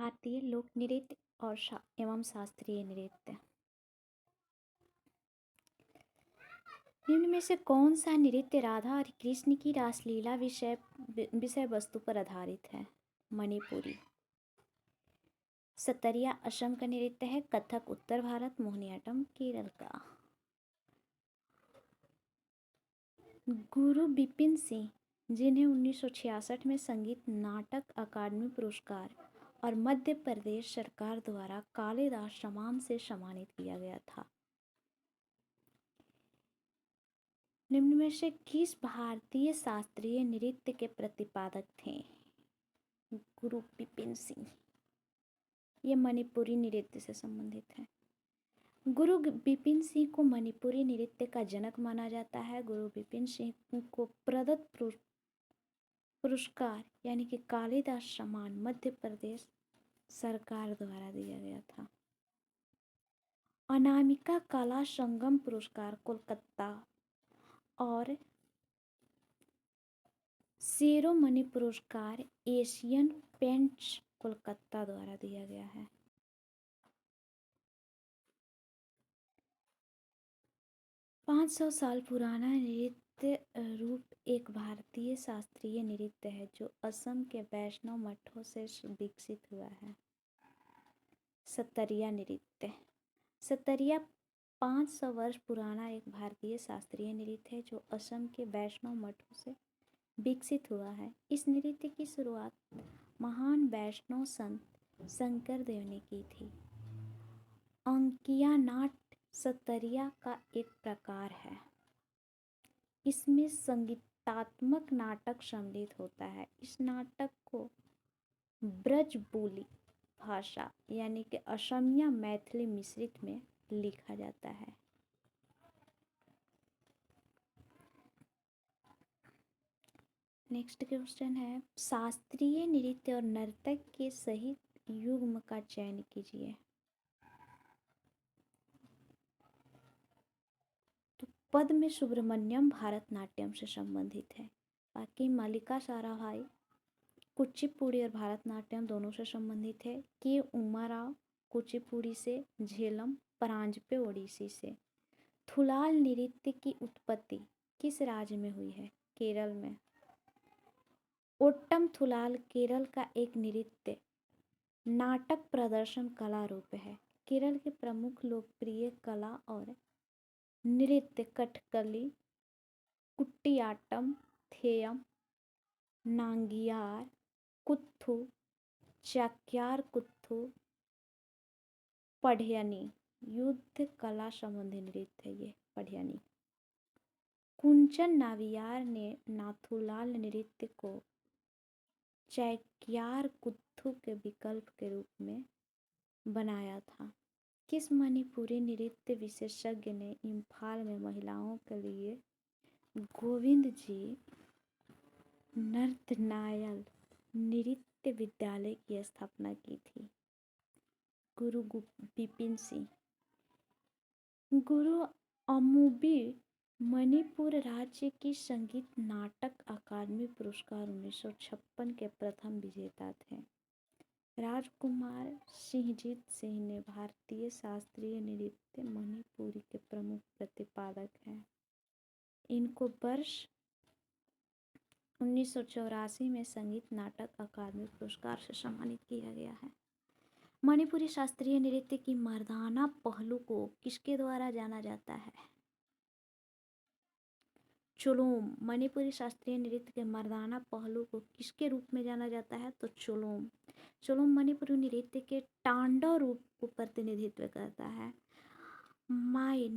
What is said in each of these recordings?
भारतीय लोक नृत्य और एवं शास्त्रीय नृत्य। निम्न में से कौन सा नृत्य राधा और कृष्ण की रासलीला विषय वस्तु पर आधारित है? मणिपुरी। सतरिया असम का नृत्य है। कथक उत्तर भारत, मोहिनीअट्टम केरल का। गुरु बिपिन सिंह, जिन्हें 1966 में संगीत नाटक अकादमी पुरस्कार और मध्य प्रदेश सरकार द्वारा कालिदास सम्मान से सम्मानित किया गया था, निम्न में से किस भारतीय शास्त्रीय नृत्य के प्रतिपादक थे? गुरु बिपिन सिंह। ये मणिपुरी नृत्य से संबंधित है। गुरु बिपिन सिंह को मणिपुरी नृत्य का जनक माना जाता है। गुरु बिपिन सिंह को प्रदत्त पुरस्कार यानी कि कालिदास सम्मान मध्य प्रदेश सरकार द्वारा दिया गया था। अनामिका कला संगम पुरस्कार कोलकाता और शिरोमणि पुरस्कार एशियन पेंट्स कोलकाता द्वारा दिया गया है। पाँच 500 साल पुराना नृत्य रूप एक भारतीय शास्त्रीय नृत्य है जो असम के वैष्णव मठों से विकसित हुआ है। सतरिया नृत्य। सतरिया 500 वर्ष पुराना एक भारतीय शास्त्रीय नृत्य है जो असम के वैष्णव मठों से विकसित हुआ है। इस नृत्य की शुरुआत महान वैष्णव संत शंकर देव ने की थी। अंकिया नाट सतरिया का एक प्रकार है। इसमें संगीतात्मक नाटक सम्मिलित होता है। इस नाटक को ब्रजबोली भाषा यानी कि असमिया मैथिली मिश्रित में लिखा जाता है। नेक्स्ट क्वेश्चन है, शास्त्रीय नृत्य और नर्तक के सही युग्म का चयन कीजिए। तो पद्म सुब्रमण्यम भारतनाट्यम से संबंधित है। बाकी मल्लिका साराभाई कुचिपुड़ी और भारतनाट्यम दोनों से संबंधित है। के उमा राव कुचिपुड़ी से, झेलम परांजपे ओडिसी से। थुलाल नृत्य की उत्पत्ति किस राज्य में हुई है? केरल में। ओट्टम थुलाल केरल का एक नृत्य नाटक प्रदर्शन कला रूप है। केरल के प्रमुख लोकप्रिय कला और नृत्य कथकली, कुटियाट्टम, थेयम, नांगियार कुत्थु, चाक्यार कुत्थु, पढ़यनी युद्ध कला संबंधी नृत्य है। ये पढ़यनी। कुंचन नावियार ने नाथुलाल नृत्य को चैक्यार कुत्थु के विकल्प के रूप में बनाया था। किस मणिपुरी नृत्य विशेषज्ञ ने इम्फाल में महिलाओं के लिए गोविंद जी नर्तनायल नृत्य विद्यालय की स्थापना की थी? गुरु बिपिन सिंह। गुरु अमुबी मणिपुर राज्य की संगीत नाटक अकादमी पुरस्कार 1956 के प्रथम विजेता थे। राजकुमार सिंहजीत सिंह ने भारतीय शास्त्रीय नृत्य मणिपुरी के प्रमुख प्रतिपादक हैं। इनको वर्ष 1984 में संगीत नाटक अकादमी पुरस्कार से सम्मानित किया गया है। मणिपुरी शास्त्रीय नृत्य की मर्दाना पहलू को किसके द्वारा जाना जाता है? चोलोम। मणिपुरी शास्त्रीय नृत्य के मर्दाना पहलू को किसके रूप में जाना जाता है? तो चोलोम। चोलोम मणिपुरी नृत्य के तांडव रूप को प्रतिनिधित्व करता है। माई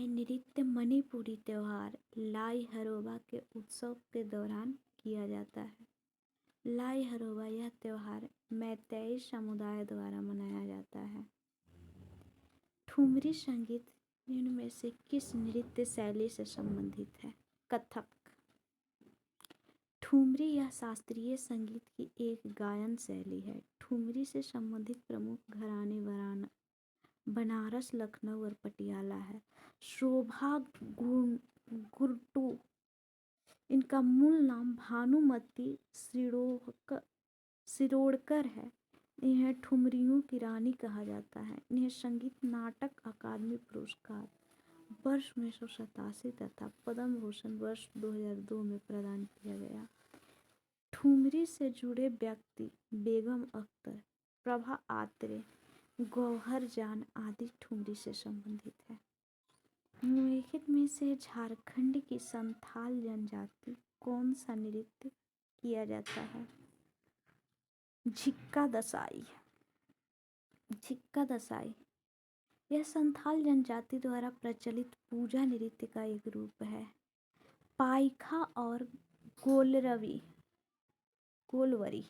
नृत्य मणिपुरी त्योहार लाई हरोबा के उत्सव के दौरान किया जाता है। लाई हरोबा यह त्योहार मैतेई समुदाय द्वारा मनाया जाता है। ठुमरी संगीत निम्न में से किस नृत्य शैली से संबंधित है? कथक। ठुमरी यह शास्त्रीय संगीत की एक गायन शैली है। ठुमरी से संबंधित प्रमुख घराने बनारस, लखनऊ और पटियाला है। शोभा गुरटू, इनका मूल नाम भानुमती श्रीरोहक शिरोडकर है। इन्हें ठुमरियों की रानी कहा जाता है। इन्हें संगीत नाटक अकादमी पुरस्कार वर्ष 1987 तथा पद्म भूषण वर्ष 2002 में प्रदान किया गया। ठुमरी से जुड़े व्यक्ति बेगम अख्तर, प्रभा आत्रे, गौहर जान आदि ठुमरी से संबंधित है। निम्नलिखित में से झारखंड की संथाल जनजाति कौन सा नृत्य किया जाता है? झिक्का दसाई। झिक्का दसाई यह संथाल जनजाति द्वारा प्रचलित पूजा नृत्य का एक रूप है। पाइखा और गोलवरी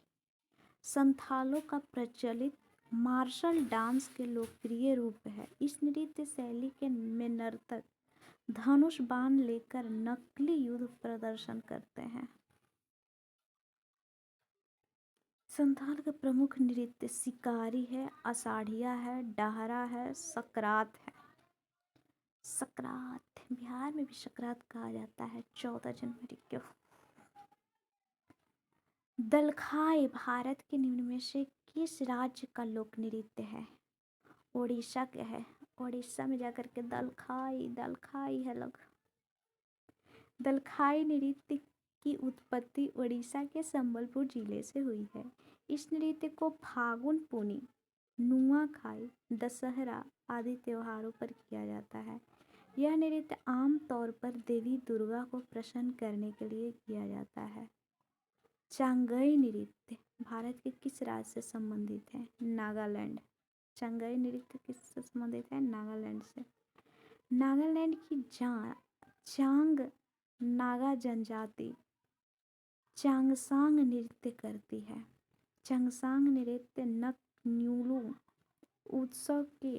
संथालों का प्रचलित मार्शल डांस के लोकप्रिय रूप है। इस नृत्य शैली के में नर्तक धनुष बाण लेकर नकली युद्ध प्रदर्शन करते हैं। संथाल का प्रमुख नृत्य शिकारी है, अषाढ़िया है, डाहरा है, सकरात है। सकरात बिहार में भी सकरात कहा जाता है 14 जनवरी को। दलखाई भारत के निम्न में से किस राज्य का लोक नृत्य है? उड़ीसा के है। उड़ीसा में जाकर के दलखाई है लोग। दलखाई नृत्य की उत्पत्ति उड़ीसा के संबलपुर जिले से हुई है। इस नृत्य को फागुन पूनी, नुआखाई, दशहरा आदि त्योहारों पर किया जाता है। यह नृत्य आम तौर पर देवी दुर्गा को प्रसन्न करने के लिए किया जाता है। चांगई नृत्य भारत के किस राज्य से संबंधित है? नागालैंड। चांगई नृत्य किससे संबंधित है? नागालैंड से। नागालैंड की चांग नागा जनजाति चांगसांग नृत्य करती है। चांगसांग नृत्य नक न्यूलू उत्सव के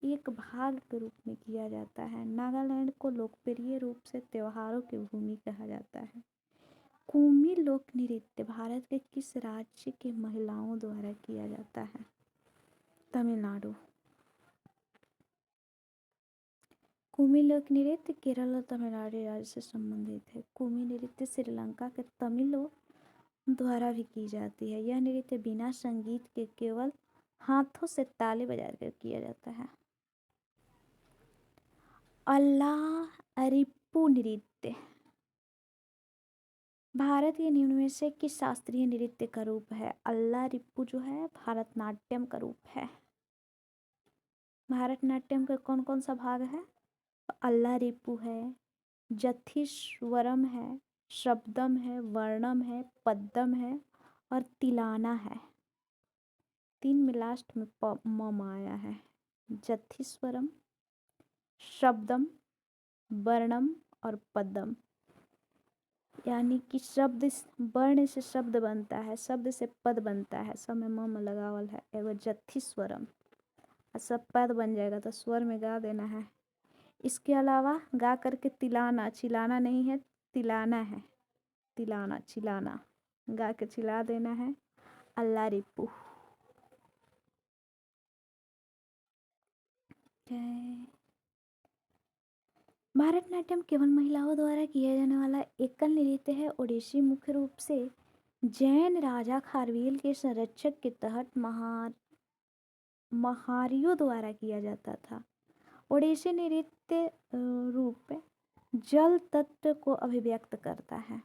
एक भाग के रूप में किया जाता है। नागालैंड को लोकप्रिय रूप से त्योहारों की भूमि कहा जाता है। कुमी लोक नृत्य भारत के किस राज्य के महिलाओं द्वारा किया जाता है? तमिलनाडु। कुमी लोक नृत्य केरल और तमिलनाडु राज्य से संबंधित है। कुमी नृत्य श्रीलंका के तमिलों द्वारा भी की जाती है। यह नृत्य बिना संगीत के केवल हाथों से ताली बजाकर किया जाता है। अल्लारिप्पू नृत्य भारत के निम्न में से किस शास्त्रीय नृत्य का रूप है? अल्लारिप्पू जो है भरतनाट्यम का रूप है। भरतनाट्यम का कौन कौन सा भाग है? अल्लारिप्पू है, जथीश्वरम है, शब्दम है, वर्णम है, पद्दम है और तिलाना है। 3 में लास्ट में मम आया है। जथीश्वरम, शब्दम, वर्णम और पद्दम। यानी कि शब्द वर्ण से शब्द बनता है, शब्द से पद बनता है, सब में मम लगावल है। एगो जथीश्वरम सब पद बन जाएगा तो स्वर में गा देना है। इसके अलावा गा करके तिलाना, चिलाना नहीं है, तिलाना है। तिलाना चिलाना गा के चिल्ला देना है। अल्लारिप्पू। भरतनाट्यम केवल महिलाओं द्वारा किया जाने वाला एकल नृत्य है। ओडिसी मुख्य रूप से जैन राजा खारवेल के संरक्षक के तहत महारियों द्वारा किया जाता था। ओडिसी नृत्य रूप जल तत्व को अभिव्यक्त करता है।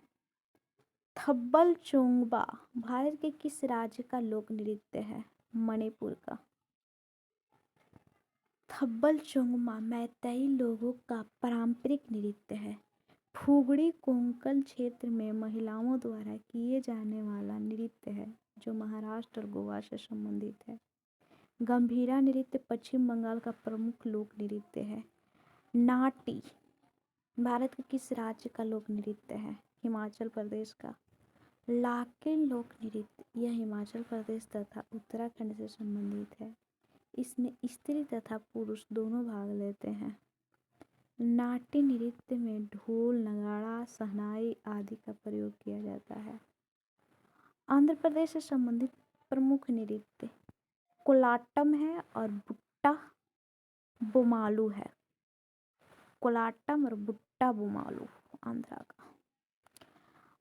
थब्बल चोंगबा भारत के किस राज्य का लोक नृत्य है? मणिपुर का। थब्बल चोंगमा मैतेई लोगों का पारंपरिक नृत्य है। फुगड़ी कोंकण क्षेत्र में महिलाओं द्वारा किए जाने वाला नृत्य है जो महाराष्ट्र और गोवा से संबंधित है। गंभीरा नृत्य पश्चिम बंगाल का प्रमुख लोक नृत्य है। नाटी भारत के किस राज्य का लोक नृत्य है? हिमाचल प्रदेश का। लाकिन लोक नृत्य यह हिमाचल प्रदेश तथा उत्तराखंड से संबंधित है। इसमें स्त्री तथा पुरुष दोनों भाग लेते हैं। नाट्य नृत्य में ढोल, नगाड़ा, शहनाई आदि का प्रयोग किया जाता है। आंध्र प्रदेश से संबंधित प्रमुख नृत्य कोलाटम है और बुट्टा बोमालू है। कोलाटम और बुट्टा बोमालू आंध्रा का।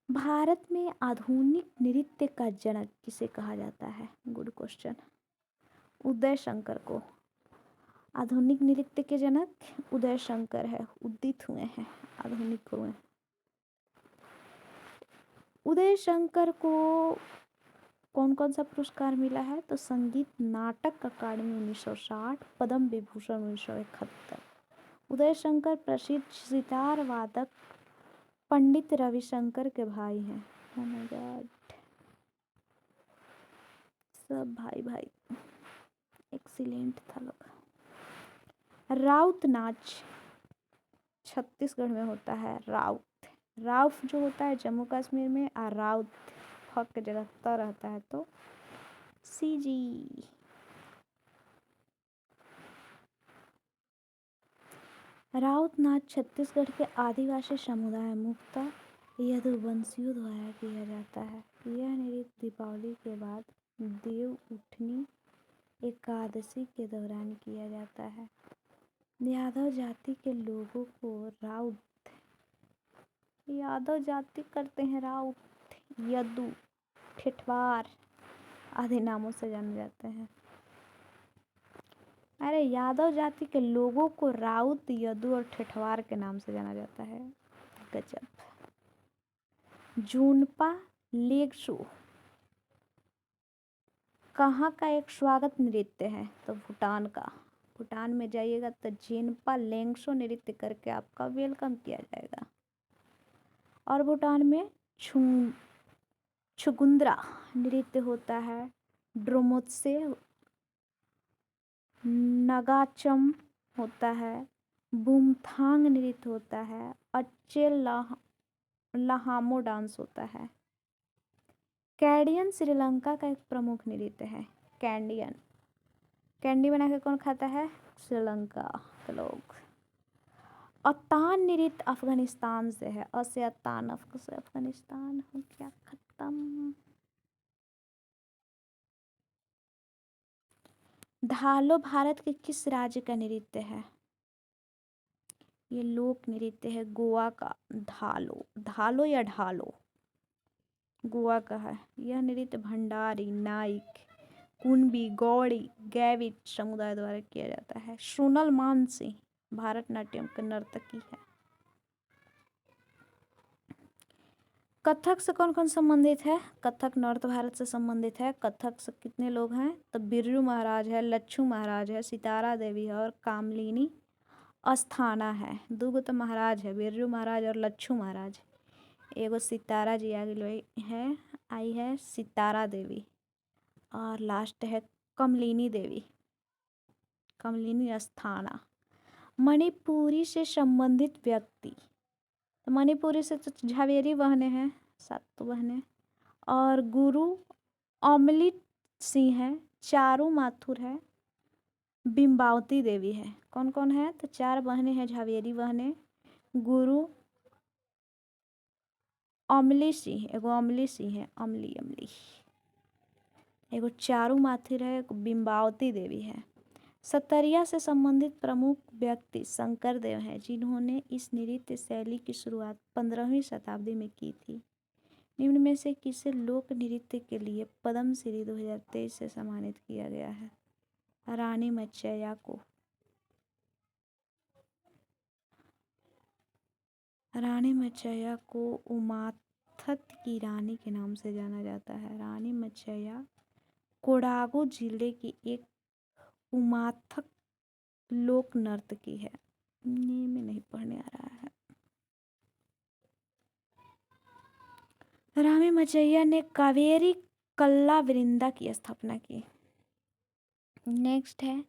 भारत में आधुनिक नृत्य का जनक किसे कहा जाता है? Good question. उदय शंकर को। आधुनिक नृत्य के जनक उदय शंकर है, उदित हुए हैं, आधुनिक हुए। उदय शंकर को कौन कौन सा पुरस्कार मिला है? तो संगीत नाटक अकादमी 1960, पद्म विभूषण 1971। उदय शंकर प्रसिद्ध सितार वादक पंडित रविशंकर के भाई हैं। Oh my God, सब भाई भाई। एक्सीलेंट था लोग। राउत नाच छत्तीसगढ़ में होता है। राउत, राउफ जो होता है जम्मू कश्मीर में, और राउत फक की जगह त रहता है, तो सी जी। राउत नाच छत्तीसगढ़ के आदिवासी समुदाय मुख्यतः यदुवंशियों द्वारा किया जाता है। यह नृत्य दीपावली के बाद देव उठनी एकादशी के दौरान किया जाता है। यादव जाति के लोगों को राउत, यादव जाति करते हैं राउत, यदु, ठेठवार आदि नामों से जाने जाते हैं। अरे यादव जाति के लोगों को राउत, यदु और ठेठवार के नाम से जाना जाता है। गजब। जूनपा लेगशो कहाँ का एक स्वागत नृत्य है? तो भूटान का। भूटान में जाइएगा तो जेनपा लेंगशो नृत्य करके आपका वेलकम किया जाएगा। और भूटान में छुगुंद्रा नृत्य होता है। ड्रोमोत्से, नगाचम होता है। बुमथांग नृत्य होता है। अच्चे लहामो डांस होता है। कैंडियन श्रीलंका का एक प्रमुख नृत्य है। कैंडियन, कैंडी बना के कौन खाता है? श्रीलंका के लोग। अतान नृत्य अफगानिस्तान से है। असे अतान, अफ से अफगानिस्तान हो गया खत्म। धालो भारत के किस राज्य का नृत्य है? ये लोक नृत्य है गोवा का। धालो, धालो या ढालो गोवा का है। यह नृत्य भंडारी, नाइक, कुणबी, गौड़ी, गैविट समुदाय द्वारा किया जाता है। सोनल मानसिंह भारतनाट्यम के नर्तकी है। कथक से कौन कौन संबंधित है? कथक नॉर्थ भारत से संबंधित है। कथक से कितने लोग हैं? तो बिरजू महाराज है, लच्छू महाराज है, सितारा देवी है और कामलिनी अस्थाना है। दो तो महाराज है, बिरजू महाराज और लच्छू महाराज। एगो सितारा जी आगे है, आई है सितारा देवी, और लास्ट है कमलिनी देवी, कमलिनी अस्थाना। मणिपुरी से संबंधित व्यक्ति, तो मणिपुरी से तो झावेरी बहनें हैं, 7 बहनें, और गुरु अमलित सिंह है, चारू माथुर है, बिम्बावती देवी है। कौन कौन है? तो 4 बहनें हैं झावेरी बहनें, गुरु अमली सिंह, एगो अमली सिंह है, अमली अमली, एगो चारू माथुर है, एक बिम्बावती देवी है। सतरिया से संबंधित प्रमुख व्यक्ति शंकर देव हैं, जिन्होंने इस नृत्य शैली की शुरुआत 15वीं शताब्दी में की थी। निम्न में से किसे लोक नृत्य के लिए पद्मश्री 2023 से सम्मानित किया गया है? रानी मच्चैया को। रानी मच्चैया को उमाथत की रानी के नाम से जाना जाता है। रानी मच्चैया कोडागू जिले की एक उमाथक लोक नर्तकी है। ये में नहीं पढ़ने आ रहा है। रानी मच्चैया ने कावेरी कल्ला वृंदा की स्थापना की। नेक्स्ट है,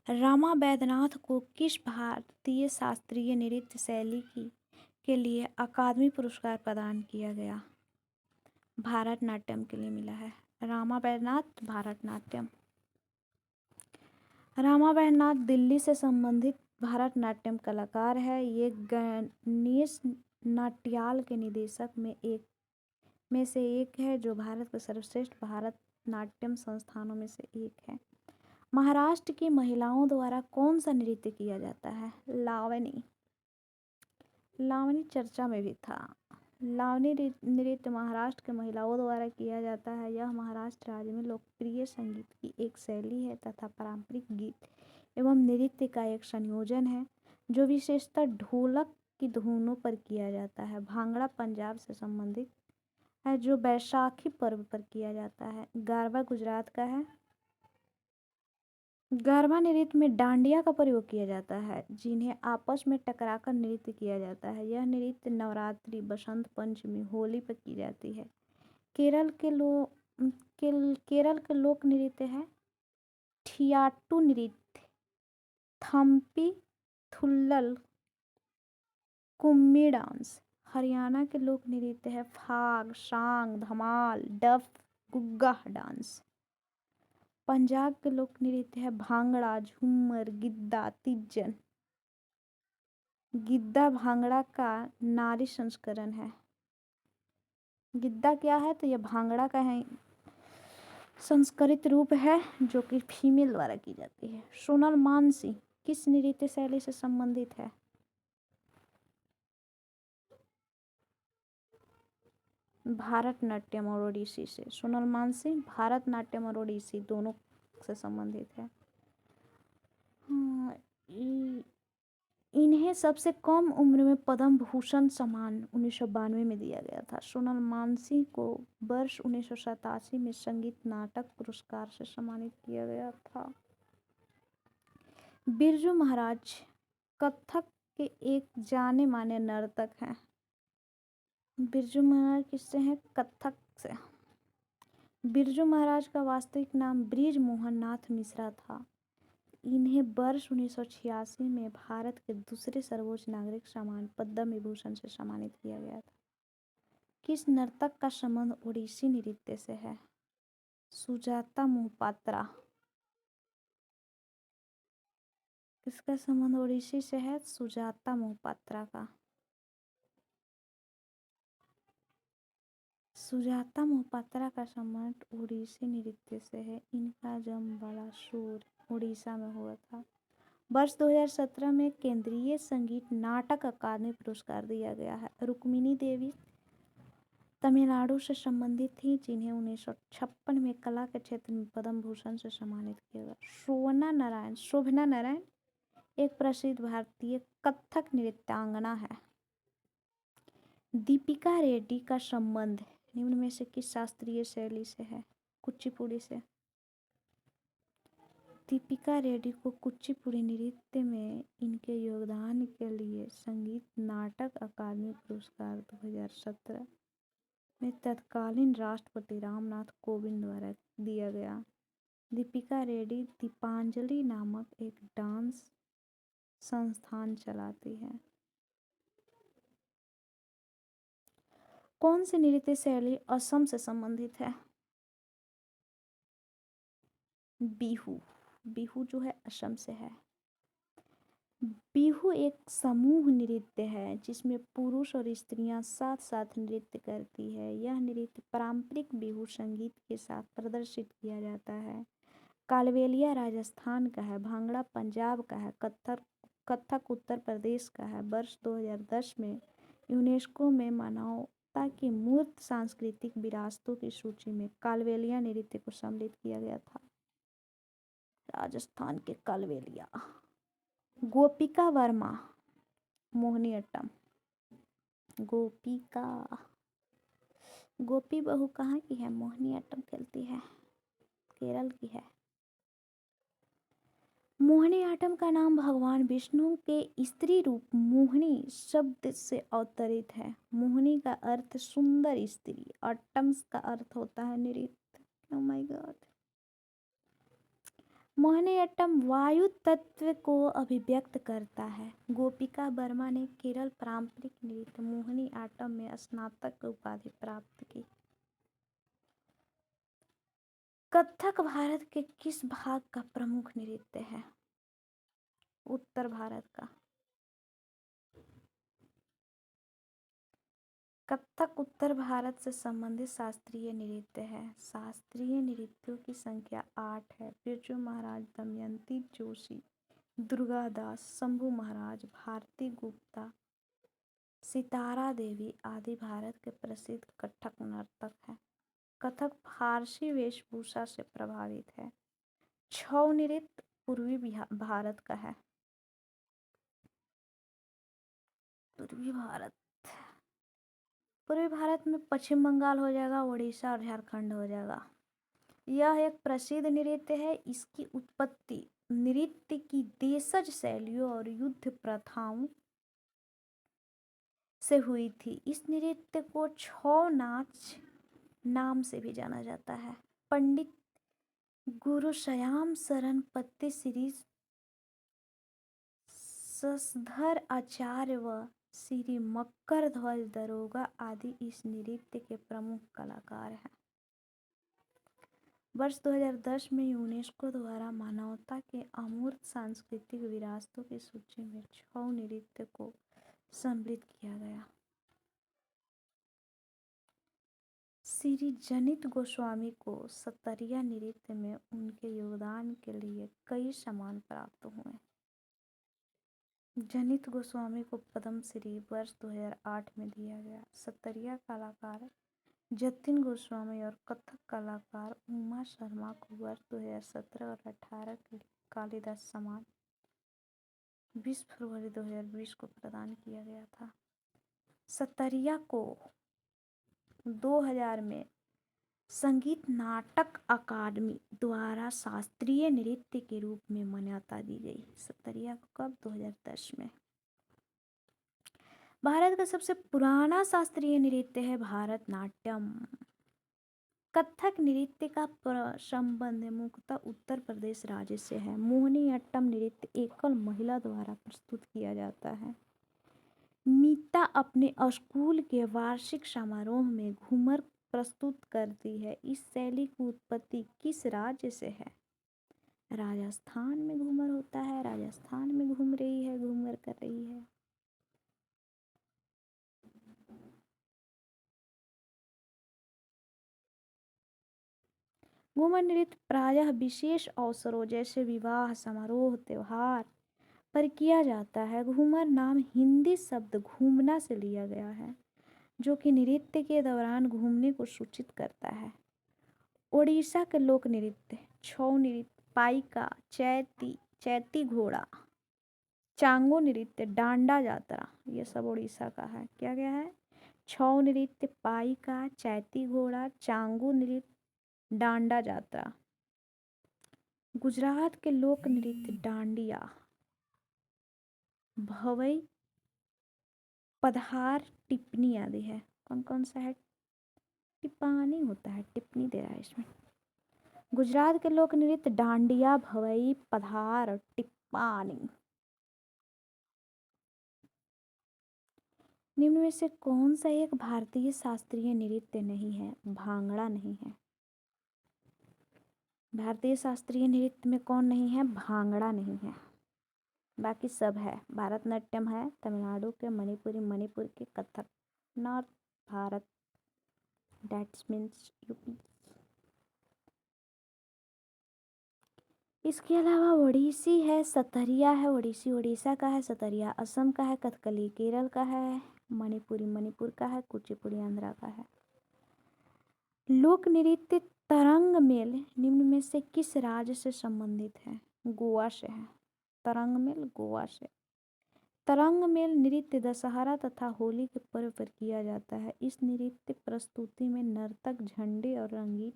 रामा बैद्यनाथ को किस भारतीय शास्त्रीय नृत्य शैली के लिए अकादमी पुरस्कार प्रदान किया गया? भारतनाट्यम के लिए मिला है। रामा बैद्यनाथ भारतनाट्यम। रामा बैद्यनाथ दिल्ली से संबंधित भारतनाट्यम कलाकार है। ये गणेश नाट्याल के निदेशक में से एक है, जो भारत के सर्वश्रेष्ठ भारतनाट्यम संस्थानों में से एक है। महाराष्ट्र की महिलाओं द्वारा कौन सा नृत्य किया जाता है? लावनी। लावनी चर्चा में भी था। लावनी नृत्य महाराष्ट्र के महिलाओं द्वारा किया जाता है। यह महाराष्ट्र राज्य में लोकप्रिय संगीत की एक शैली है तथा पारंपरिक गीत एवं नृत्य का एक संयोजन है जो विशेषतः ढोलक की धुनों पर किया जाता है। भांगड़ा पंजाब से संबंधित है जो बैसाखी पर्व पर किया जाता है। गरबा गुजरात का है। गरबा नृत्य में डांडिया का प्रयोग किया जाता है जिन्हें आपस में टकराकर नृत्य किया जाता है। यह नृत्य नवरात्रि, बसंत पंचमी, होली पर की जाती है। केरल के केरल के लोक नृत्य है ठियाट्टू नृत्य, थम्पी थुल्लल, कुम्मी डांस। हरियाणा के लोक नृत्य है फाग, सांग, धमाल, डफ, गुग्गा डांस। पंजाब के लोक नृत्य है भांगड़ा, झूमर, गिद्दा, तिज्जन। गिद्दा भांगड़ा का नारी संस्करण है। गिद्दा क्या है तो यह भांगड़ा का है संस्करित रूप है जो कि फीमेल द्वारा की जाती है। सोनल मानसी किस नृत्य शैली से संबंधित है? भारतनाट्यम और ओडिसी से। सोनल मानसी भारतनाट्यम और ओडिसी दोनों से संबंधित है। इन्हें सबसे कम उम्र में पद्म भूषण सम्मान 1992 में दिया गया था। सोनल मानसिंह को वर्ष 1987 में संगीत नाटक पुरस्कार से सम्मानित किया गया था। बिरजू महाराज कथक के एक जाने माने नर्तक हैं। बिरजू महाराज किससे हैं? कथक से। बिरजू महाराज का वास्तविक नाम ब्रिज मोहन नाथ मिश्रा था। इन्हें वर्ष 1986 में भारत के दूसरे सर्वोच्च नागरिक सम्मान पद्म विभूषण से सम्मानित किया गया था। किस नर्तक का संबंध ओडिसी नृत्य से है? सुजाता मोहपात्रा। किसका संबंध ओडिसी से है? सुजाता मोहपात्रा का। सुजाता मोहपात्रा का संबंध ओडिसी नृत्य से है। इनका जन्म बालासोर उड़ीसा में हुआ था। वर्ष 2017 में केंद्रीय संगीत नाटक अकादमी पुरस्कार दिया गया है। रुक्मिणी देवी तमिलनाडु से संबंधित थी जिन्हें 1956 में कला के क्षेत्र में पद्म भूषण से सम्मानित किया गया। शोभना नारायण एक प्रसिद्ध भारतीय कथक नृत्यांगना है। दीपिका रेड्डी का संबंध निम्न में से किस शास्त्रीय शैली से है? कुचिपुड़ी से। दीपिका रेड्डी को कुचिपुड़ी नृत्य में इनके योगदान के लिए संगीत नाटक अकादमी पुरस्कार 2017 में तत्कालीन राष्ट्रपति रामनाथ कोविंद द्वारा दिया गया। दीपिका रेड्डी दीपांजलि नामक एक डांस संस्थान चलाती है। कौन सी नृत्य शैली असम से संबंधित है? बिहू। बिहू जो है असम से है। बिहू एक समूह नृत्य है जिसमें पुरुष और स्त्रियां साथ साथ नृत्य करती है। यह नृत्य पारंपरिक बिहू संगीत के साथ प्रदर्शित किया जाता है। कालबेलिया राजस्थान का है। भांगड़ा पंजाब का है। कथक उत्तर प्रदेश का है। वर्ष 2010 में यूनेस्को में मानवता की मूर्त सांस्कृतिक विरासतों की सूची में कालबेलिया नृत्य को सम्मिलित किया गया था। राजस्थान के कालबेलिया। गोपिका वर्मा मोहिनीअट्टम। गोपिका गोपी बहू कहाँ की है? मोहिनीअट्टम खेलती है, केरल की है। मोहिनीअट्टम का नाम भगवान विष्णु के स्त्री रूप मोहिनी शब्द से अवतरित है। मोहिनी का अर्थ सुंदर स्त्री, अट्टम का अर्थ होता है नृत्य। Oh my God. मोहिनीअट्टम वायु तत्व को अभिव्यक्त करता है। गोपिका वर्मा ने केरल पारंपरिक नृत्य मोहिनीअट्टम में स्नातक उपाधि प्राप्त की। कथक भारत के किस भाग का प्रमुख नृत्य है? उत्तर भारत का। कथक उत्तर भारत से संबंधित शास्त्रीय नृत्य है। शास्त्रीय नृत्यों की संख्या 8 है। बिरजू महाराज, दमयंती जोशी, दुर्गा दास, शंभू महाराज, भारती गुप्ता, सितारा देवी आदि भारत के प्रसिद्ध कथक नर्तक हैं। कथक फारसी वेशभूषा से प्रभावित है। छऊ नृत्य पूर्वी भारत का है। पूर्वी भारत में पश्चिम बंगाल हो जाएगा, उड़ीसा और झारखंड हो जाएगा। यह एक प्रसिद्ध नृत्य है। इसकी उत्पत्ति नृत्य की देशज शैलियों और युद्ध प्रथाओं से हुई थी। इस नृत्य को छऊ नाच नाम से भी जाना जाता है। पंडित गुरु श्याम शरण पत्ती श्री शशधर आचार्य व श्री मकर ध्वज दरोगा आदि इस नृत्य के प्रमुख कलाकार हैं। वर्ष 2010 में यूनेस्को द्वारा मानवता के अमूर्त सांस्कृतिक विरासतों की सूची में छऊ नृत्य को सम्मिलित किया गया। श्री जनित गोस्वामी को सतरिया नृत्य में उनके योगदान के लिए कई सम्मान प्राप्त हुए। जनित गोस्वामी को पद्मश्री वर्ष 2008 में दिया गया। सतरिया कलाकार जतिन गोस्वामी और कथक कलाकार उमा शर्मा को वर्ष 2017 और 2018 के लिए कालिदास सम्मान 20 फरवरी 2020 को प्रदान किया गया था। सतरिया को 2000 में संगीत नाटक अकादमी द्वारा शास्त्रीय नृत्य के रूप में मान्यता दी गई। सतरिया को कब? 2010 में। भारत का सबसे पुराना शास्त्रीय नृत्य है भारतनाट्यम। कथक नृत्य का संबंध मुख्यतः उत्तर प्रदेश राज्य से है। मोहिनीअट्टम नृत्य एकल महिला द्वारा प्रस्तुत किया जाता है। मीता अपने स्कूल के वार्षिक समारोह में घूमर प्रस्तुत करती है। इस शैली की उत्पत्ति किस राज्य से है? राजस्थान में घूमर होता है। राजस्थान में घूम रही है, घूमर कर रही है। घूमर नृत्य प्रायः विशेष अवसरों जैसे विवाह समारोह त्योहार पर किया जाता है। घूमर नाम हिंदी शब्द घूमना से लिया गया है, जो कि नृत्य के दौरान घूमने को सूचित करता है। ओडिशा के लोक नृत्य छऊ नृत्य, पाइका, चैती घोड़ा, चांगो नृत्य, डांडा यात्रा, ये सब ओडिशा का है। क्या क्या है? छऊ नृत्य, पाइका, चैती घोड़ा, चांगो नृत्य, डांडा यात्रा। गुजरात के लोक नृत्य डांडिया, भवई, पधार, टिप्पणी आदि है। कौन कौन सा है? टिप्पानी होता है, टिप्पणी दे रहा है इसमें। गुजरात के लोक नृत्य डांडिया, भवई, पधार और टिप्पानी। निम्न में से कौन सा एक भारतीय शास्त्रीय नृत्य नहीं है? भांगड़ा नहीं है। भारतीय शास्त्रीय नृत्य में कौन नहीं है? भांगड़ा नहीं है। बाकी सब है। भारतनाट्यम है, तमिलनाडु के, मणिपुर के, Kathak north Bharat, that's means UP. इसके अलावा ओडिसी है, सतरिया है, ओडिसी उड़ीसा का है, सतरिया असम का है, कथकली केरल का है, मणिपुरी मणिपुर का है, कुचिपुड़ी आंध्रा का है। लोक नृत्य तरंग मेल निम्न में से किस राज्य से संबंधित है? गोवा से है। तरंग मेल गोवा से। तरंग मेल नृत्य दशहरा तथा होली के पर्व पर किया जाता है। इस नृत्य प्रस्तुति में नर्तक झंडे और रंगीन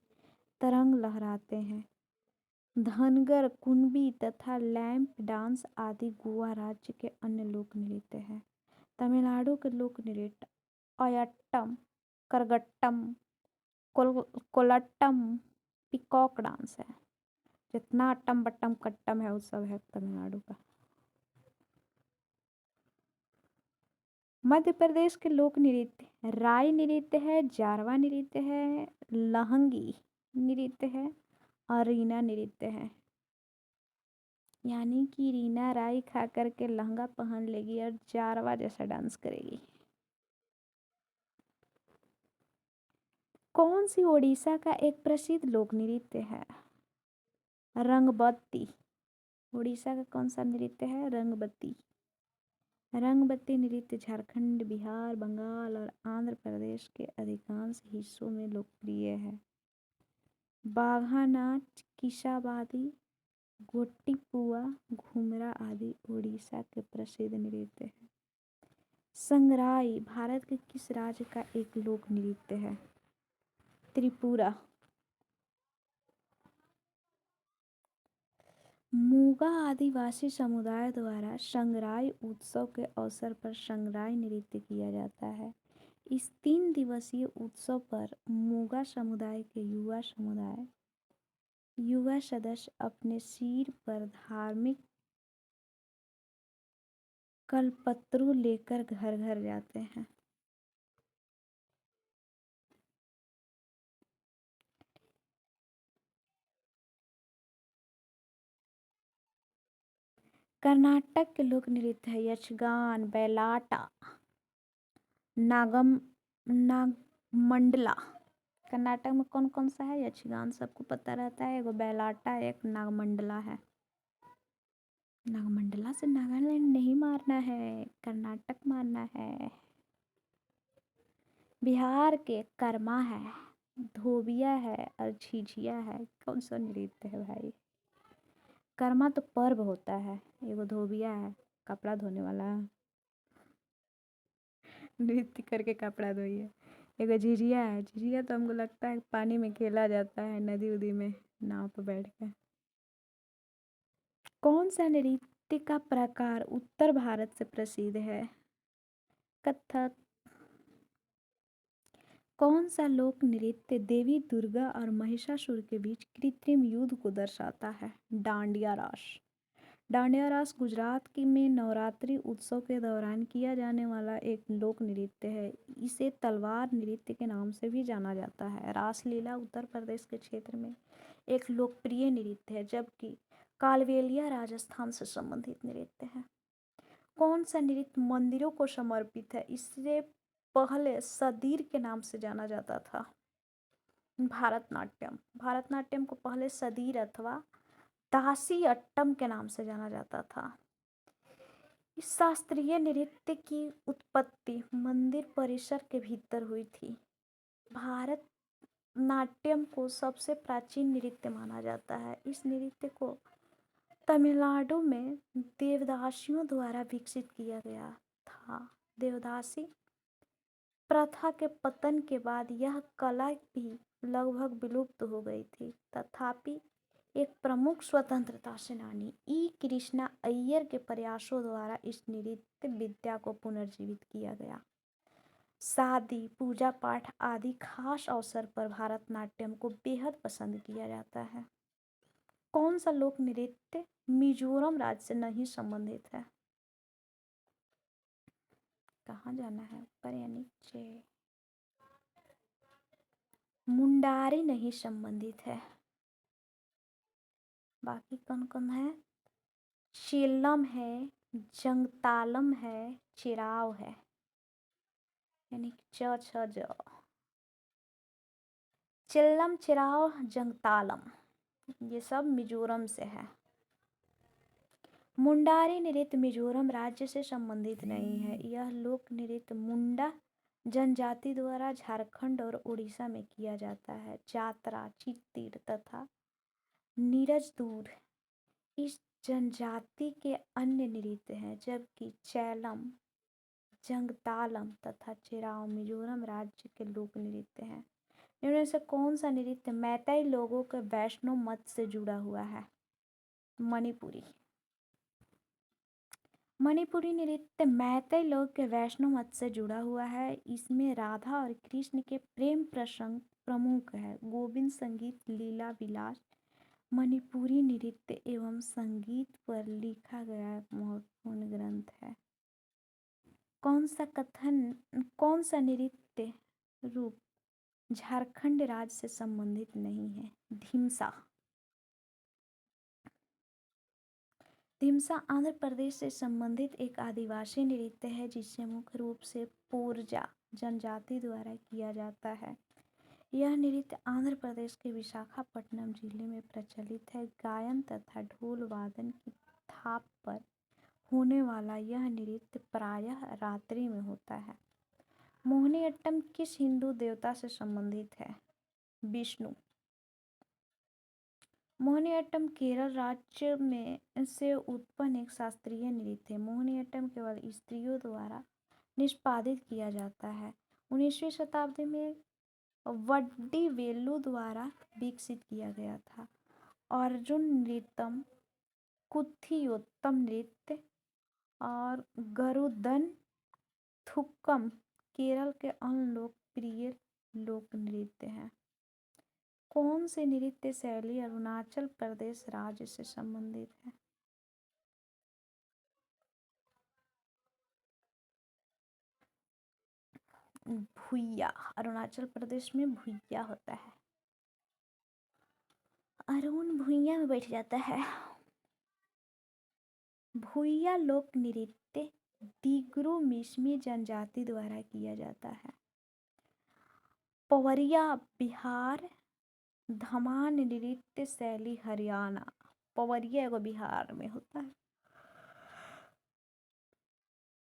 तरंग लहराते हैं। धनगर, कुणबी तथा लैंप डांस आदि गोवा राज्य के अन्य लोक नृत्य हैं। तमिलनाडु के लोक नृत्य अयट्टम, करगट्टम, कोलट्टम, पिकॉक डांस है। जितना अट्टम बट्टम कट्टम है वो सब है तमिलनाडु का। मध्य प्रदेश के लोक नृत्य राई नृत्य है, जारवा नृत्य है, लहंगी नृत्य है और रीना नृत्य है। यानी कि रीना राई खा करके लहंगा पहन लेगी और जारवा जैसा डांस करेगी। कौन सी ओडिशा का एक प्रसिद्ध लोक नृत्य है? रंगबत्ती। ओडिशा का कौन सा नृत्य है? रंगबत्ती। रंगबत्ती नृत्य झारखंड, बिहार, बंगाल और आंध्र प्रदेश के अधिकांश हिस्सों में लोकप्रिय है। बाघा नाच, किसाबादी, गोट्टीपुआ, घुमरा आदि उड़ीसा के प्रसिद्ध नृत्य हैं। संगराई भारत के किस राज्य का एक लोक नृत्य है? त्रिपुरा। मूगा आदिवासी समुदाय द्वारा संगराई उत्सव के अवसर पर संगराई नृत्य किया जाता है। इस 3 दिवसीय उत्सव पर मूगा समुदाय के युवा सदस्य अपने सिर पर धार्मिक कल्पतरु लेकर घर घर जाते हैं। कर्नाटक के लोक नृत्य है यक्षगान, बैलाटा, नागम नागमंडला। कर्नाटक में कौन कौन सा है? यक्षगान सबको पता रहता है, एगो बैलाटा, एक नागमंडला है। नागमंडला से नागालैंड नहीं मारना है, कर्नाटक मारना है। बिहार के कर्मा है, धोबिया है और झिझिया है। कौन सा नृत्य है भाई? कर्मा तो पर्व होता है, एगो धोबिया है कपड़ा धोने वाला, नृत्य करके कपड़ा धोइए। एगो झिझिया है, झिझिया तो हमको लगता है पानी में खेला जाता है, नदी उदी में नाव पर बैठ कर। कौन सा नृत्य का प्रकार उत्तर भारत से प्रसिद्ध है? कथक। कौन सा लोक नृत्य देवी दुर्गा और महिषासुर के बीच कृत्रिम युद्ध को दर्शाता है? डांडिया रास। डांडिया रास गुजरात की में नवरात्रि उत्सव के दौरान किया जाने वाला एक लोक नृत्य है। इसे तलवार नृत्य के नाम से भी जाना जाता है। रासलीला उत्तर प्रदेश के क्षेत्र में एक लोकप्रिय नृत्य है, जबकि कालबेलिया राजस्थान से संबंधित नृत्य है। कौन सा नृत्य मंदिरों को समर्पित है? इससे पहले सदीर के नाम से जाना जाता था। भारतनाट्यम। भारतनाट्यम को पहले सदीर अथवा दासी अट्टम के नाम से जाना जाता था। इस शास्त्रीय नृत्य की उत्पत्ति मंदिर परिसर के भीतर हुई थी। भारत नाट्यम को सबसे प्राचीन नृत्य माना जाता है। इस नृत्य को तमिलनाडु में देवदासियों द्वारा विकसित किया गया था। देवदासी प्रथा के पतन के बाद यह कला भी लगभग विलुप्त हो गई थी। तथापि एक प्रमुख स्वतंत्रता सेनानी ई कृष्णा अय्यर के प्रयासों द्वारा इस नृत्य विद्या को पुनर्जीवित किया गया। शादी, पूजा पाठ आदि खास अवसर पर भारतनाट्यम को बेहद पसंद किया जाता है। कौन सा लोक नृत्य मिजोरम राज्य से नहीं संबंधित है? कहाँ जाना है? ऊपर या नीचे? मुंडारी नहीं संबंधित है। बाकी कौन कौन है? चिल्लम है, जंगतालम है, चिराव है, यानी च। चिल्लम, चिराव, जंगतालम ये सब मिजोरम से है। मुंडारी नृत्य मिजोरम राज्य से संबंधित नहीं है। यह लोक नृत्य मुंडा जनजाति द्वारा झारखंड और उड़ीसा में किया जाता है। जातरा, चित्तिर तथा नीरज दूर इस जनजाति के अन्य नृत्य हैं, जबकि चैलम, जंगतालम तथा चिराव मिजोरम राज्य के लोक नृत्य हैं। इनमें से कौन सा नृत्य मैतेई लोगों के वैष्णव मत से जुड़ा हुआ है? मणिपुरी। मणिपुरी नृत्य मैतेई लोग के वैष्णव मत से जुड़ा हुआ है। इसमें राधा और कृष्ण के प्रेम प्रसंग प्रमुख है। गोविंद संगीत लीला विलास मणिपुरी नृत्य एवं संगीत पर लिखा गया एक महत्वपूर्ण ग्रंथ है। कौन सा नृत्य रूप झारखंड राज्य से संबंधित नहीं है? धिमसा। धिमसा आंध्र प्रदेश से संबंधित एक आदिवासी नृत्य है, जिसे मुख्य रूप से पोरजा जनजाति द्वारा किया जाता है। यह नृत्य आंध्र प्रदेश के विशाखापट्टनम जिले में प्रचलित है। गायन तथा ढोल वादन की थाप पर होने वाला यह नृत्य प्रायः रात्रि में होता है। मोहिनीअट्टम किस हिंदू देवता से संबंधित है? विष्णु। मोहिनीअट्टम केरल राज्य में से उत्पन्न एक शास्त्रीय नृत्य है। मोहिनीअट्टम केवल स्त्रियों द्वारा निष्पादित किया जाता है। 19वीं शताब्दी में वड्डीवेलु द्वारा विकसित किया गया था। अर्जुन नृत्यम, कुथियोत्तम नृत्य और गरुदन थुक्कम केरल के अन्य लोकप्रिय लोक नृत्य हैं। कौन सी नृत्य शैली अरुणाचल प्रदेश राज्य से संबंधित है? भुइया। अरुणाचल प्रदेश में भुइया होता है। अरुण भुइया में बैठ जाता है। भुइया लोक नृत्य दिगरू मिश्मी जनजाति द्वारा किया जाता है। पवरिया बिहार। धमान नृत्य शैली हरियाणा। पवरिया एगो बिहार में होता है।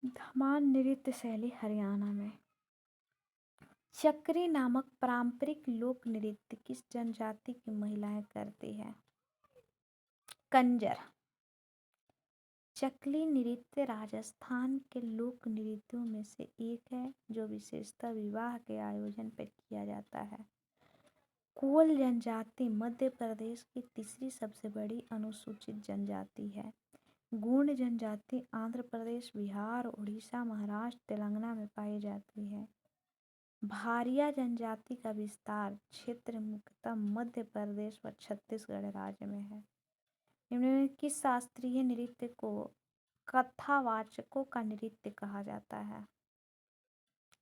धमान नृत्य शैली हरियाणा में। चक्री नामक पारंपरिक लोक नृत्य किस जनजाति की महिलाएं करती हैं? कंजर। चकली नृत्य राजस्थान के लोक नृत्यों में से एक है जो विशेषतः विवाह के आयोजन पर किया जाता है। कोल जनजाति मध्य प्रदेश की तीसरी सबसे बड़ी अनुसूचित जनजाति है। गोंड जनजाति आंध्र प्रदेश, बिहार, उड़ीसा, महाराष्ट्र, तेलंगाना में पाई जाती है। भारिया जनजाति का विस्तार क्षेत्र मुख्यतः मध्य प्रदेश व छत्तीसगढ़ राज्य में है। निम्न में किस शास्त्रीय नृत्य को कथावाचकों का नृत्य कहा जाता है?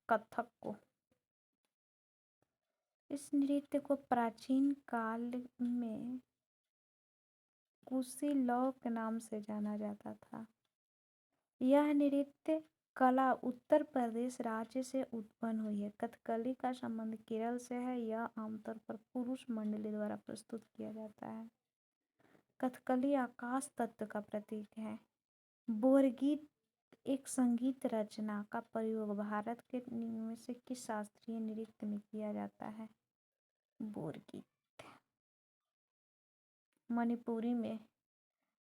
कथक को। इस नृत्य को प्राचीन काल में कुशी लौ के नाम से जाना जाता था। यह नृत्य कला उत्तर प्रदेश राज्य से उत्पन्न हुई है। कथकली का संबंध केरल से है। यह आमतौर पर पुरुष मंडली द्वारा प्रस्तुत किया जाता है। कथकली आकाश तत्व का प्रतीक है। बोरगीत एक संगीत रचना का प्रयोग भारत के निम्न में से किस शास्त्रीय नृत्य में किया जाता है? बोरगीत। मणिपुरी में।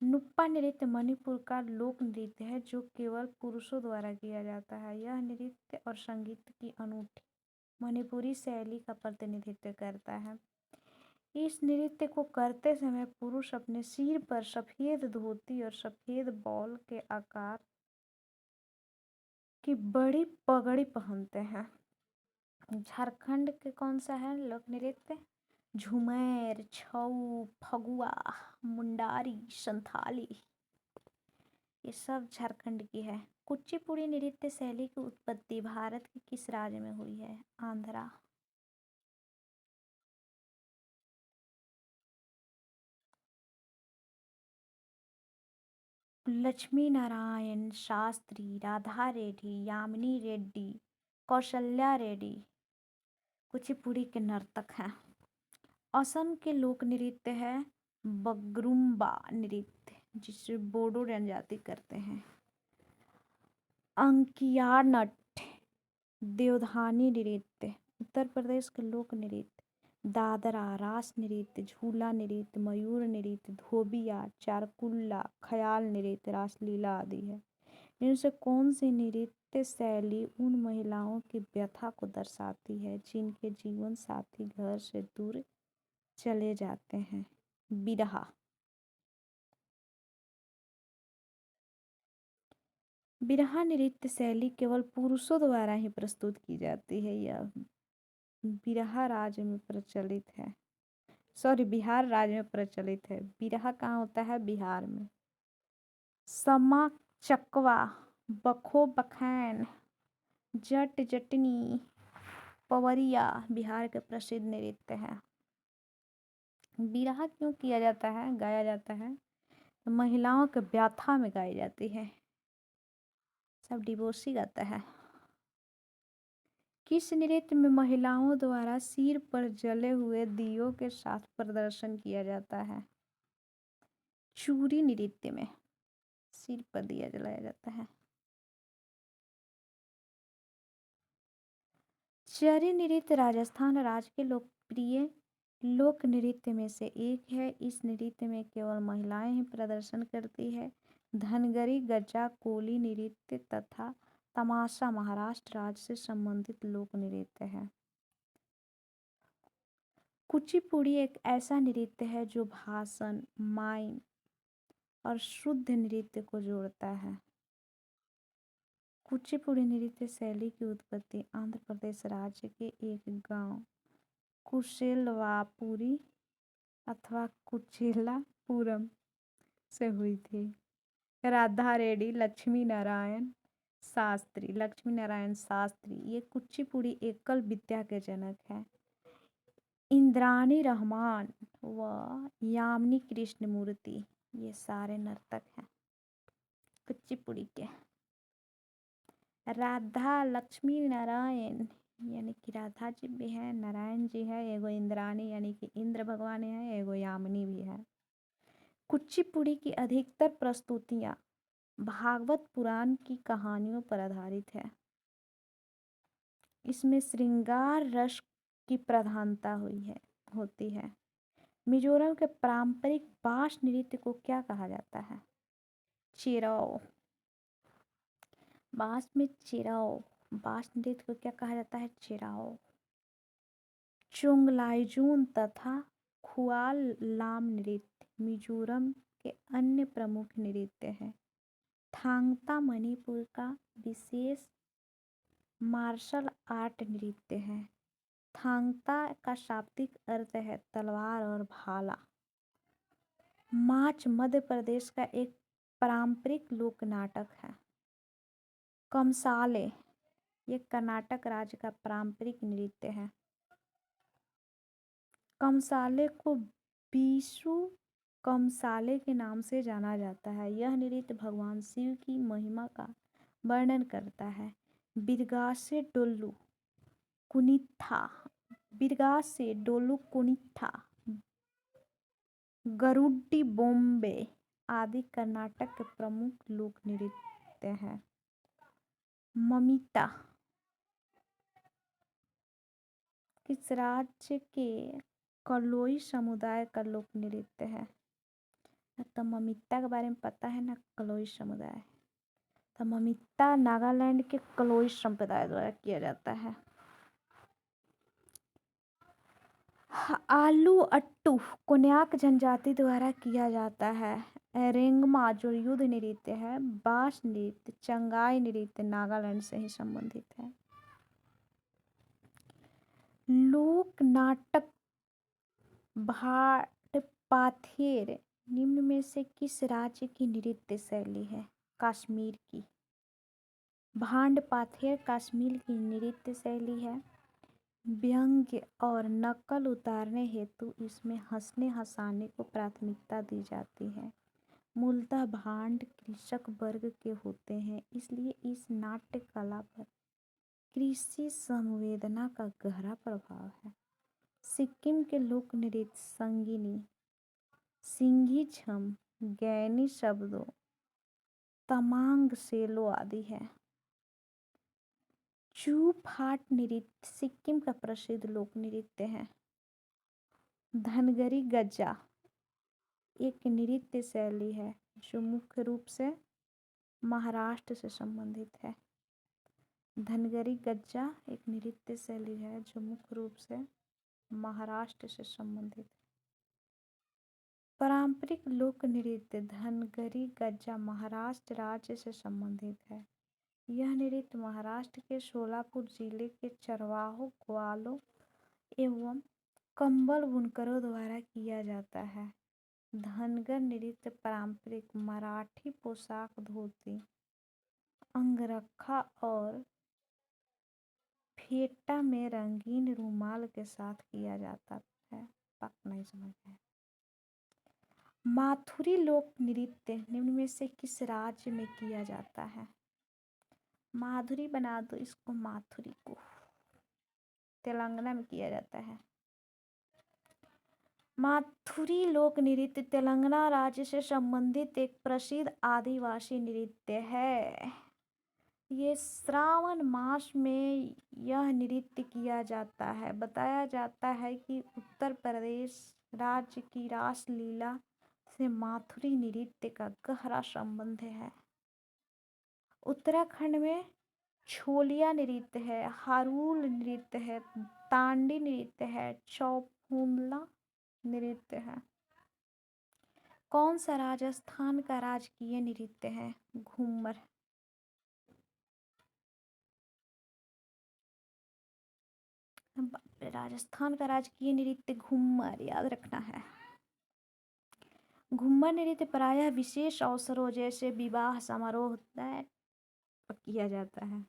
नुप्पा नृत्य मणिपुर का लोक नृत्य है जो केवल पुरुषों द्वारा किया जाता है। यह नृत्य और संगीत की अनूठी मणिपुरी शैली का प्रतिनिधित्व करता है। इस नृत्य को करते समय पुरुष अपने सिर पर सफेद धोती और सफेद बॉल के आकार की बड़ी पगड़ी पहनते हैं। झारखंड के कौन सा है लोक नृत्य? झूमर, छऊ, फगुआ, मुंडारी, संथाली, ये सब झारखंड की है। कुचिपुड़ी नृत्य शैली की उत्पत्ति भारत के किस राज्य में हुई है? आंध्रा। लक्ष्मी नारायण शास्त्री, राधा रेड्डी, यामिनी रेड्डी, कौशल्या रेड्डी कुचिपुड़ी के नर्तक हैं। असम के लोक नृत्य है बगरुम्बा नृत्य जिसे बोडो जनजाति करते हैं। अंकियानट देवधानी नृत्य उत्तर प्रदेश के लोक नृत्य। दादरा रास नृत्य, झूला नृत्य, मयूर नृत्य, धोबिया, चारकुल्ला, ख्याल नृत्य, रासलीला आदि है। इनसे कौन सी नृत्य शैली उन महिलाओं की व्यथा को दर्शाती है जिनके जीवन साथी घर से दूर चले जाते हैं? बिरहा। बिरहा नृत्य शैली केवल पुरुषों द्वारा ही प्रस्तुत की जाती है। यह बिरहा राज्य में प्रचलित है। बिहार राज्य में प्रचलित है। बिरहा कहाँ होता है? बिहार में। समा चकवा, बखो बखैन, जट जटनी, पवरिया बिहार के प्रसिद्ध नृत्य है। बिरहा क्यों किया जाता है, गाया जाता है? तो महिलाओं के व्यथा में गाई जाती है। सब डिवोर्सी गाता है। किस नृत्य में महिलाओं द्वारा सिर पर जले हुए दियों के साथ प्रदर्शन किया जाता है? चूरी नृत्य में। सिर पर दिया जलाया जाता है। चरी नृत्य राजस्थान राज्य के लोकप्रिय लोक नृत्य में से एक है। इस नृत्य में केवल महिलाएं ही प्रदर्शन करती है। धनगरी, गज्जा, कोली नृत्य तथा तमाशा महाराष्ट्र राज्य से संबंधित लोक नृत्य है। कुचिपुड़ी एक ऐसा नृत्य है जो भाषण, माइम और शुद्ध नृत्य को जोड़ता है। कुचिपुड़ी नृत्य शैली की उत्पत्ति आंध्र प्रदेश राज्य के एक गांव कुशेलवापुरी अथवा कुचेलापुरम से हुई थी। राधा रेड्डी लक्ष्मी नारायण शास्त्री ये कुचिपुड़ी एकल विद्या के जनक हैं। इंद्राणी रहमान व यामिनी कृष्णमूर्ति ये सारे नर्तक हैं कुचिपुड़ी के। राधा लक्ष्मी नारायण यानी कि राधा जी भी है, नारायण जी है, एगो इंद्राणी यानी कि इंद्र भगवान है, एगो यामिनी भी है। कुचिपुड़ी की अधिकतर प्रस्तुतियां भागवत पुराण की कहानियों पर आधारित है। इसमें श्रृंगार रस की प्रधानता होती है। मिजोरम के पारंपरिक बांस नृत्य को क्या कहा जाता है? चिराओ। बांस नृत्य को क्या कहा जाता है? चिराओ। चोंगलाइजून तथा खुआल लाम नृत्य मिजोरम के अन्य प्रमुख नृत्य हैं। थांगता मणिपुर का विशेष मार्शल आर्ट नृत्य है। थांगता का शाब्दिक अर्थ है तलवार और भाला। माच मध्य प्रदेश का एक पारंपरिक लोक नाटक है। कमसाले ये कर्नाटक राज्य का पारंपरिक नृत्य है। कमसाले को बीसू कमसाले के नाम से जाना जाता है। यह नृत्य भगवान शिव की महिमा का वर्णन करता है। बिरगासे डोलू कुनित्था गरुड्डी बॉम्बे आदि कर्नाटक के प्रमुख लोक नृत्य हैं। ममिता किस राज्य के कलोई समुदाय का लोक नृत्य है? तो ममिता के बारे में पता है ना, कलोई समुदाय। तो ममिता नागालैंड के कलोई संप्रदाय द्वारा किया जाता है। आलू अट्टू कोन्याक जनजाति द्वारा किया जाता है। रेंगमा जो युद्ध नृत्य है। बांस नृत्य, चंगाई नृत्य नागालैंड से ही संबंधित है। लोक नाटक भांड-पाथेर निम्न में से किस राज्य की नृत्य शैली है? कश्मीर की। भांड-पाथेर कश्मीर की नृत्य शैली है। व्यंग्य और नकल उतारने हेतु इसमें हंसने हंसाने को प्राथमिकता दी जाती है। मूलतः भांड कृषक वर्ग के होते हैं, इसलिए इस नाट्य कला पर कृषि संवेदना का गहरा प्रभाव है। सिक्किम के लोक नृत्य संगिनी, सिंघी छम, गैनी शब्दों, तमांग सेलो आदि है। चू फाट नृत्य सिक्किम का प्रसिद्ध लोक नृत्य है। धनगरी गज्जा एक नृत्य शैली है जो मुख्य रूप से महाराष्ट्र से संबंधित है। धनगरी गज्जा एक नृत्य शैली है जो मुख्य रूप से महाराष्ट्र से संबंधित है। पारंपरिक लोक नृत्य धनगरी गज्जा महाराष्ट्र राज्य से संबंधित है। यह नृत्य महाराष्ट्र के सोलापुर जिले के चरवाहों, ग्वालों एवं कंबल बुनकरों द्वारा किया जाता है। धनगर नृत्य पारंपरिक मराठी पोशाक, धोती, अंगरखा और फेटा में रंगीन रुमाल के साथ किया जाता है। पक नहीं समझ है। माथुरी लोक नृत्य निम्न में से किस राज्य में किया जाता है? माधुरी बना दो इसको, माथुरी को तेलंगाना में किया जाता है। माथुरी लोक नृत्य तेलंगाना राज्य से संबंधित एक प्रसिद्ध आदिवासी नृत्य है। ये श्रावण मास में यह नृत्य किया जाता है। बताया जाता है कि उत्तर प्रदेश राज्य की रासलीला से माथुरी नृत्य का गहरा संबंध है। उत्तराखंड में छोलिया नृत्य है, हारुल नृत्य है, तांडी नृत्य है, चौफुनला नृत्य है। कौन सा राजस्थान का राजकीय नृत्य है? घूमर। राजस्थान का राजकीय नृत्य घूमर याद रखना है। घूमर नृत्य प्रायः विशेष अवसरों जैसे विवाह समारोह होता है किया जाता है।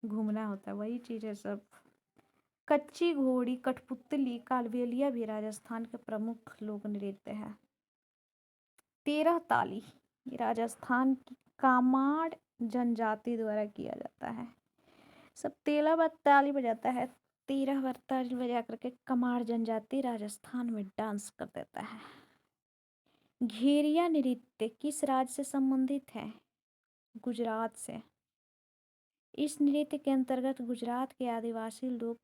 घूमना होता है, वही चीज है सब। कच्ची घोड़ी, कठपुतली, कालबेलिया भी राजस्थान के प्रमुख लोक नृत्य है। 13 ताली राजस्थान की कामाड़ जनजाति द्वारा किया जाता है। सब 13 बार ताली बजाता है, 13 बार ताली बजा करके कमाड़ जनजाति राजस्थान में डांस कर देता है। घेरिया नृत्य किस राज्य से संबंधित है? गुजरात से। इस नृत्य के अंतर्गत गुजरात के आदिवासी लोग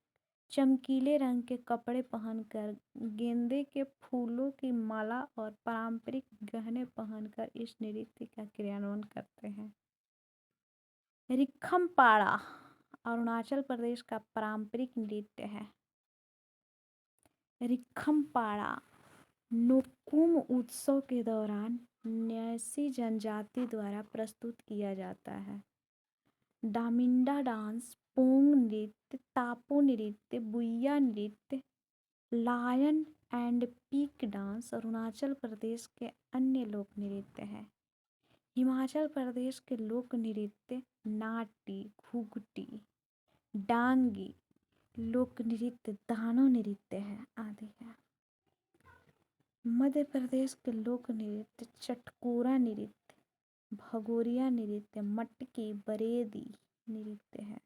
चमकीले रंग के कपड़े पहनकर, गेंदे के फूलों की माला और पारंपरिक गहने पहनकर इस नृत्य का क्रियान्वयन करते हैं। रिखमपाड़ा अरुणाचल प्रदेश का पारंपरिक नृत्य है। रिखमपाड़ा नोकुम उत्सव के दौरान न्यासी जनजाति द्वारा प्रस्तुत किया जाता है। डामिंडा डांस, पोंग नृत्य, तापो नृत्य, बुइया नृत्य, lion and peak dance Arunachal Pradesh के अन्य लोक नृत्य हैं। हिमाचल प्रदेश के लोक नृत्य नाटी, घुघटी, डांगी, लोक नृत्य दानो नृत्य है आदि है। मध्य प्रदेश के लोक नृत्य चटकोरा नृत्य, भगोरिया नृत्य, मटकी, बरेदी नृत्य है।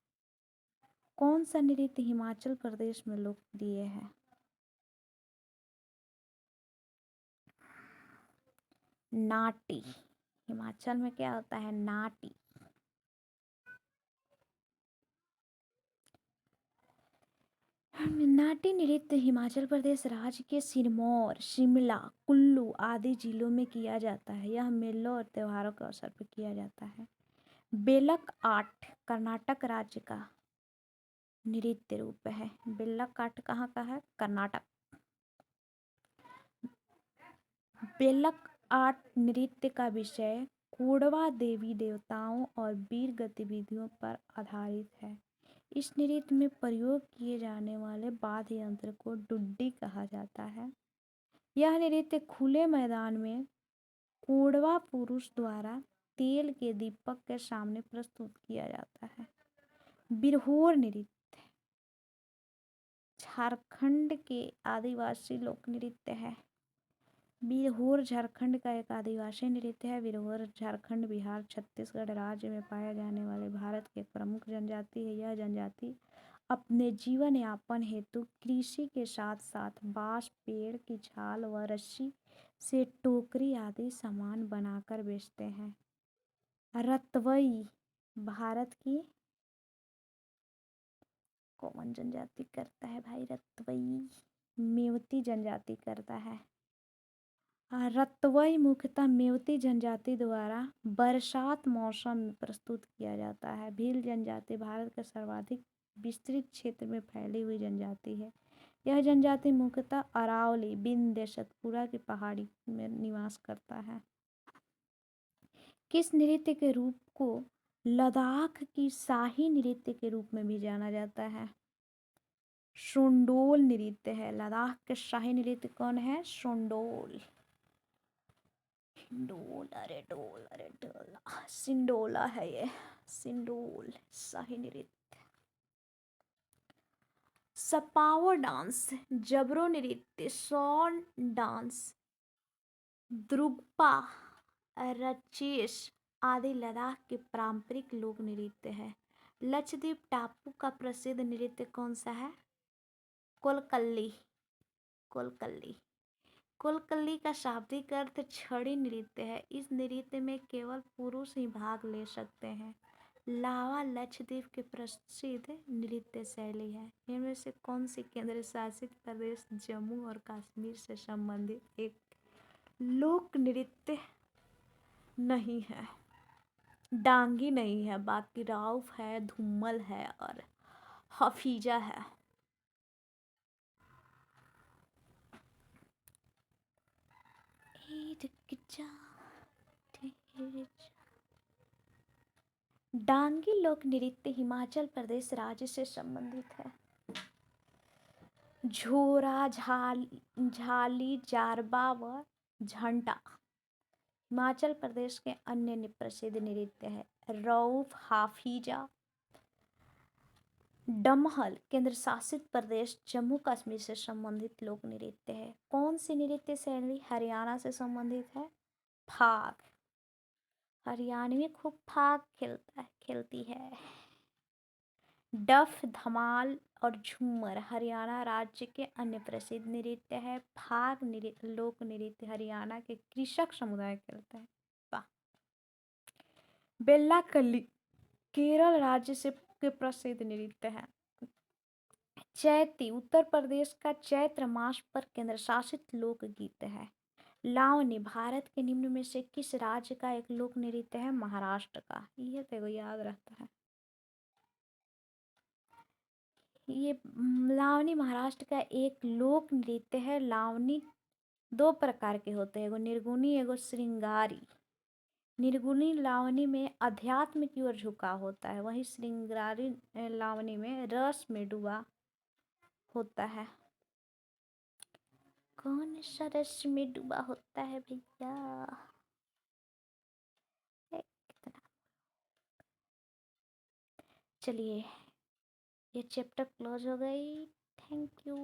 कौन सा नृत्य हिमाचल प्रदेश में लोकप्रिय है? नाटी। हिमाचल में क्या होता है? नाटी। नाटी नृत्य हिमाचल प्रदेश राज्य के सिरमौर, शिमला, कुल्लू आदि जिलों में किया जाता है। यह मेलों और त्योहारों के अवसर पर किया जाता है। बेलक आर्ट कर्नाटक राज्य का नृत्य रूप है। बेलक आर्ट कहाँ का है? कर्नाटक। बेलक आर्ट नृत्य का विषय कोडवा देवी देवताओं और वीर गतिविधियों पर आधारित है। इस नृत्य में प्रयोग किए जाने वाले वाद्य यंत्र को डुड्डी कहा जाता है। यह नृत्य खुले मैदान में कोडवा पुरुष द्वारा तेल के दीपक के सामने प्रस्तुत किया जाता है। बिरहोर नृत्य झारखंड के आदिवासी लोक नृत्य है। बिरहोर झारखंड का एक आदिवासी नृत्य है। बिरहोर झारखंड, बिहार, छत्तीसगढ़ राज्य में पाया जाने वाले भारत की एक प्रमुख जनजाति है। यह जनजाति अपने जीवन यापन हेतु कृषि के साथ साथ बांस, पेड़ की छाल व रस्सी से टोकरी आदि सामान बनाकर बेचते हैं। रतवई भारत की कौन जनजाति करता है भाई? रतवई मेवती जनजाति करता है। रतवई मुख्यतः मेवती जनजाति द्वारा बरसात मौसम में प्रस्तुत किया जाता है। भील जनजाति भारत के सर्वाधिक विस्तृत क्षेत्र में फैली हुई जनजाति है। यह जनजाति मुख्यतः अरावली, विंध्य, सतपुड़ा की पहाड़ी में निवास करता है। किस नृत्य के रूप को लद्दाख की शाही नृत्य के रूप में भी जाना जाता है? शोंडोल नृत्य है। लद्दाख के शाही नृत्य कौन है? शोंडोल। डोल, अरे डोल, अरे डोला, सिंडोला है ये। सिंडोल शाही नृत्य। सपावर डांस, जबरो नृत्य, सॉन डांस, द्रुक्पा, रचेस आदि लद्दाख के पारंपरिक लोक नृत्य है। लक्षद्वीप टापू का प्रसिद्ध नृत्य कौन सा है? कोलकल्ली। कोलकल्ली। कोलकली का शाब्दिक अर्थ छड़ी नृत्य है। इस नृत्य में केवल पुरुष ही भाग ले सकते हैं। लावा लक्षद्वीप की प्रसिद्ध नृत्य शैली है। इनमें से कौन सी केंद्र शासित प्रदेश जम्मू और कश्मीर से संबंधित एक लोक नृत्य नहीं है? डांगी नहीं है, बाकी राउफ है, धूमल है और हफीजा है। डांगी लोक नृत्य हिमाचल प्रदेश राज्य से संबंधित है। झोरा, झाली, जारबा व झंटा हिमाचल प्रदेश के अन्य प्रसिद्ध नृत्य है। रऊफ, हाफिजा, डमहल केंद्र शासित प्रदेश जम्मू कश्मीर से संबंधित लोक नृत्य है। कौन सी नृत्य शैली हरियाणा से संबंधित है? फाग। हरियाणवी खूब फाग खेलती है। डफ, धमाल और झूमर हरियाणा राज्य के अन्य प्रसिद्ध नृत्य है। फाग लोक नृत्य हरियाणा के कृषक समुदाय खेलते हैं। वाह। बेल्ला कल्ली केरल राज्य से के प्रसिद्ध नृत्य है। चैती उत्तर प्रदेश का चैत्र मास पर केंद्र शासित लोक गीत है। लावनी भारत के निम्न में से किस राज्य का एक लोक नृत्य है? महाराष्ट्र का। ये तो याद रहता है। ये लावनी महाराष्ट्र का एक लोक नृत्य है। लावनी दो प्रकार के होते हैं, एगो निर्गुणी, एगो श्रृंगारी। निर्गुणी लावनी में अध्यात्म की ओर झुकाव होता है, वहीं श्रृंगारी लावनी में रस में डूबा होता है। कौन सा रस में डूबा होता है भैया? कितना। चलिए, ये चैप्टर क्लोज हो गई। Thank you.